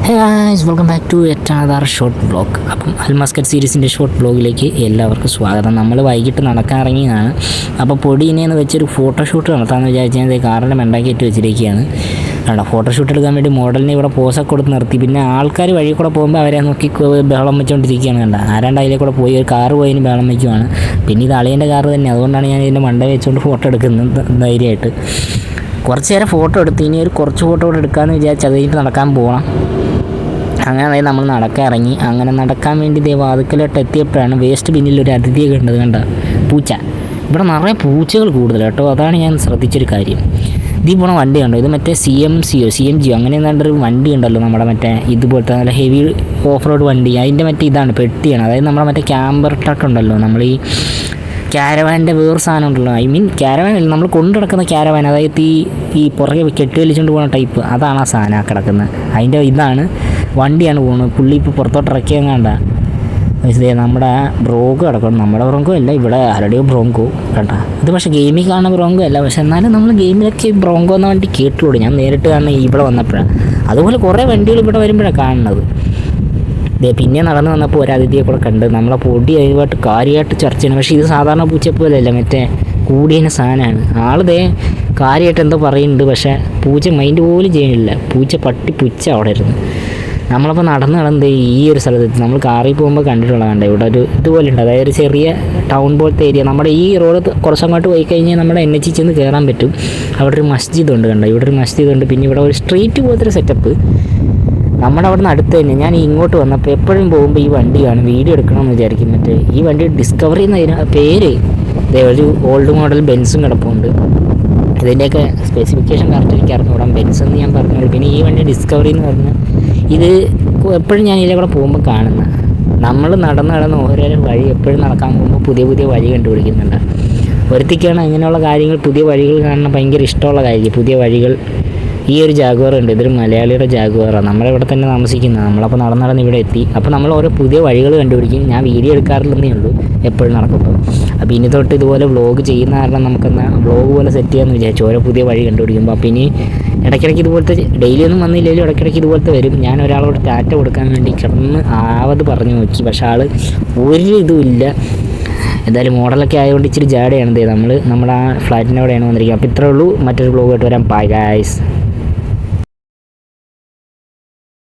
Hey guys, welcome back to another short vlog. അപ്പം അൽമസ്കറ്റ് സീരീസിൻ്റെ short വ്ളോഗിലേക്ക് എല്ലാവർക്കും സ്വാഗതം. നമ്മൾ വൈകിട്ട് നടക്കാൻ ഇറങ്ങിയതാണ്. അപ്പോൾ പൊടിയിനെന്ന് വെച്ചൊരു ഫോട്ടോഷൂട്ട് നടത്താമെന്ന് വിചാരിച്ചാൽ കാറിൻ്റെ മെണ്ടാക്കിയിട്ട് വെച്ചിരിക്കുകയാണ്. കണ്ടോ, ഫോട്ടോഷൂട്ട് എടുക്കാൻ വേണ്ടി മോഡലിനെ ഇവിടെ പോസൊക്കെ കൊടുത്ത് നിർത്തി. പിന്നെ ആൾക്കാർ വഴി കൂടെ പോകുമ്പോൾ അവരെ നോക്കി ബഹളം വെച്ചുകൊണ്ടിരിക്കുകയാണ്. കണ്ട, ആരാണ്ട് അതിലെ കൂടെ പോയി ഒരു കാറ് പോയതിന് ബഹളം വയ്ക്കുവാണ്. പിന്നെ ഇത് അളിയൻ്റെ കാറ് തന്നെ, അതുകൊണ്ടാണ് ഞാൻ ഇതിൻ്റെ മണ്ട വെച്ചുകൊണ്ട് ഫോട്ടോ എടുക്കുന്നത് ധൈര്യമായിട്ട്. കുറച്ച് നേരം ഫോട്ടോ എടുത്ത് ഇനി കുറച്ച് ഫോട്ടോ കൂടെ എടുക്കാമെന്ന് വിചാരിച്ച് അത് കഴിഞ്ഞിട്ട് നടക്കാൻ പോകണം. അങ്ങനെ നമ്മൾ നടക്കാൻ ഇറങ്ങി. അങ്ങനെ നടക്കാൻ വേണ്ടി വാതിക്കലോട്ട് എത്തിയപ്പോഴാണ് വേസ്റ്റ് ബിന്നിൽ ഒരു അതിഥിയെ കണ്ടത്. കണ്ട, പൂച്ച. ഇവിടെ നിറയെ പൂച്ചകൾ കൂടുതൽ കേട്ടോ, അതാണ് ഞാൻ ശ്രദ്ധിച്ചൊരു കാര്യം. ഇതിൽ പോണ വണ്ടി കണ്ടോ, ഇത് മറ്റേ CMG അങ്ങനെ എന്താണ്ടൊരു വണ്ടി ഉണ്ടല്ലോ, നമ്മുടെ മറ്റേ ഇതുപോലത്തെ നല്ല ഹെവി ഓഫ് റോഡ് വണ്ടി. അതിൻ്റെ മറ്റേ ഇതാണ്, പെട്ടിയാണ്. അതായത് നമ്മുടെ മറ്റേ ക്യാമ്പർ ട്രക്ക് ഉണ്ടല്ലോ, നമ്മൾ ഈ ക്യാരവാൻ്റെ വേറെ സാധനം ഉണ്ടല്ലോ, ക്യാരവാൻ അല്ല, നമ്മൾ കൊണ്ടു കിടക്കുന്ന ക്യാരവാൻ, അതായത് ഈ പുറകെ കെട്ടി വലിച്ചുകൊണ്ട് പോകുന്ന ടൈപ്പ്, അതാണ് ആ സാധനം കിടക്കുന്നത്. അതിൻ്റെ ഇതാണ് വണ്ടിയാണ് പോകുന്നത്. പുള്ളി ഇപ്പോൾ പുറത്തോട്ട് ഇറക്കിയാൽ കണ്ട നമ്മുടെ ബ്രോങ്കോ കിടക്കണം. നമ്മുടെ ബ്രോങ്കോ അല്ല, ഇവിടെ ആരുടെയോ ബ്രോങ്കോ കണ്ട. ഇത് പക്ഷേ ഗെയിമിൽ കാണുന്ന ബ്രോങ്കോ അല്ല, പക്ഷെ എന്നാലും നമ്മൾ ഗെയിമിലൊക്കെ ബ്രോങ്കോ എന്ന വണ്ടി കേട്ടുകൂടും. ഞാൻ നേരിട്ട് കാണുന്ന ഇവിടെ വന്നപ്പോഴാണ്. അതുപോലെ കുറേ വണ്ടികൾ ഇവിടെ വരുമ്പോഴാണ് കാണുന്നത്. പിന്നെ നടന്ന് വന്നപ്പോൾ ഒരു അതിഥിയെ കൂടെ കണ്ട് നമ്മളെ പൊടി അതുമായിട്ട് കാര്യമായിട്ട് ചർച്ച ചെയ്യണം. പക്ഷേ ഇത് സാധാരണ പൂച്ചപ്പോലല്ല, മറ്റേ കൂടിയതിന് സാധനമാണ്. ആളിതേ കാര്യമായിട്ട് എന്തോ പറയുന്നുണ്ട്, പക്ഷേ പൂച്ച മൈൻഡ് പോലും ചെയ്യണില്ല. പട്ടി പുച്ച അവിടെ ഇരുന്ന്. നമ്മളപ്പോൾ നടന്ന് ഈ ഒരു സ്ഥലത്ത് നമ്മൾ കാറിൽ പോകുമ്പോൾ കണ്ടിട്ടുള്ളതാണ്. ഇവിടെ ഒരു ഇതുപോലെ ഉണ്ട്, അതായത് ഒരു ചെറിയ ടൗൺ പോലത്തെ ഏരിയ. നമ്മുടെ ഈ റോഡ് കുറച്ചങ്ങോട്ട് പോയി കഴിഞ്ഞാൽ നമ്മുടെ NH ചെന്ന് കയറാൻ പറ്റും. അവിടെ ഒരു മസ്ജിദ് ഉണ്ട്. കണ്ടോ, ഇവിടെ ഒരു മസ്ജിദ് ഉണ്ട്. പിന്നെ ഇവിടെ ഒരു സ്ട്രീറ്റ് പോലത്തെ ഒരു സെറ്റപ്പ്. നമ്മുടെ അവിടെ നിന്ന് അടുത്ത് തന്നെ. ഞാൻ ഇങ്ങോട്ട് വന്നപ്പോൾ എപ്പോഴും പോകുമ്പോൾ ഈ വണ്ടി കാണും, വീഡിയോ എടുക്കണമെന്ന് വിചാരിക്കും. മറ്റേ ഈ വണ്ടി ഡിസ്കവറി എന്ന പേര്, ഒരു ഓൾഡ് മോഡൽ ബെൻസും കിടപ്പുണ്ട്. ഇതിൻ്റെയൊക്കെ സ്പെസിഫിക്കേഷൻ കറക്റ്റ് എനിക്ക് അറിഞ്ഞുകൂടാം, ബെൻസ് എന്ന് ഞാൻ പറഞ്ഞോളൂ. പിന്നെ ഈ വണ്ടി ഡിസ്കവറി എന്ന് പറഞ്ഞാൽ ഇത് എപ്പോഴും ഞാൻ ഇതിലെ കൂടെ പോകുമ്പോൾ കാണുന്ന, നമ്മൾ നടന്ന് ഓരോരോ വഴി എപ്പോഴും നടക്കാൻ പോകുമ്പോൾ പുതിയ വഴി കണ്ടുപിടിക്കുന്നുണ്ട്. ഒരുത്തിക്കാണ് അങ്ങനെയുള്ള കാര്യങ്ങൾ, പുതിയ വഴികൾ കാണാൻ ഭയങ്കര ഇഷ്ടമുള്ള കാര്യം. പുതിയ വഴികൾ. ഈ ഒരു ജാഗ്വാർ ഉണ്ട്, ഇതൊരു മലയാളിയുടെ ജാഗ്വാറാണ്. നമ്മളിവിടെ തന്നെ താമസിക്കുന്നത്. നമ്മളപ്പോൾ നടന്ന് ഇവിടെ എത്തി. അപ്പോൾ നമ്മൾ ഓരോ പുതിയ വഴികൾ കണ്ടുപിടിക്കും. ഞാൻ വീഡിയോ എടുക്കാറില്ലെന്നേ ഉള്ളൂ എപ്പോഴും നടക്കുമ്പോൾ. അപ്പോൾ ഇനി തൊട്ട് ഇതുപോലെ വ്ളോഗ് ചെയ്യുന്ന കാരണം നമുക്കെന്നാൽ വ്ളോഗ് പോലെ സെറ്റ് ചെയ്യാമെന്ന് വിചാരിച്ചു, ഓരോ പുതിയ വഴി കണ്ടുപിടിക്കുമ്പോൾ. അപ്പോൾ ഇനി ഇടയ്ക്കിടയ്ക്ക് ഇതുപോലത്തെ, ഡെയിലി ഒന്നും വന്നില്ലെങ്കിലും ഇടയ്ക്കിടയ്ക്ക് ഇതുപോലത്തെ വരും. ഞാൻ ഒരാളോട് ടാറ്റ കൊടുക്കാൻ വേണ്ടി കിടന്ന് ആവത് പറഞ്ഞു നോക്കി, പക്ഷേ ആൾ ഒരു ഇതുമില്ല. എന്തായാലും മോഡലൊക്കെ ആയതുകൊണ്ട് ഇച്ചിരി ജാടയാണ്. നമ്മൾ നമ്മുടെ ആ ഫ്ലാറ്റിൻ്റെ അവിടെയാണ് വന്നിരിക്കുന്നത്. അപ്പോൾ ഇത്രേ ഉള്ളൂ. മറ്റൊരു വ്ളോഗ് ആയിട്ട് വരാം. Bye guys.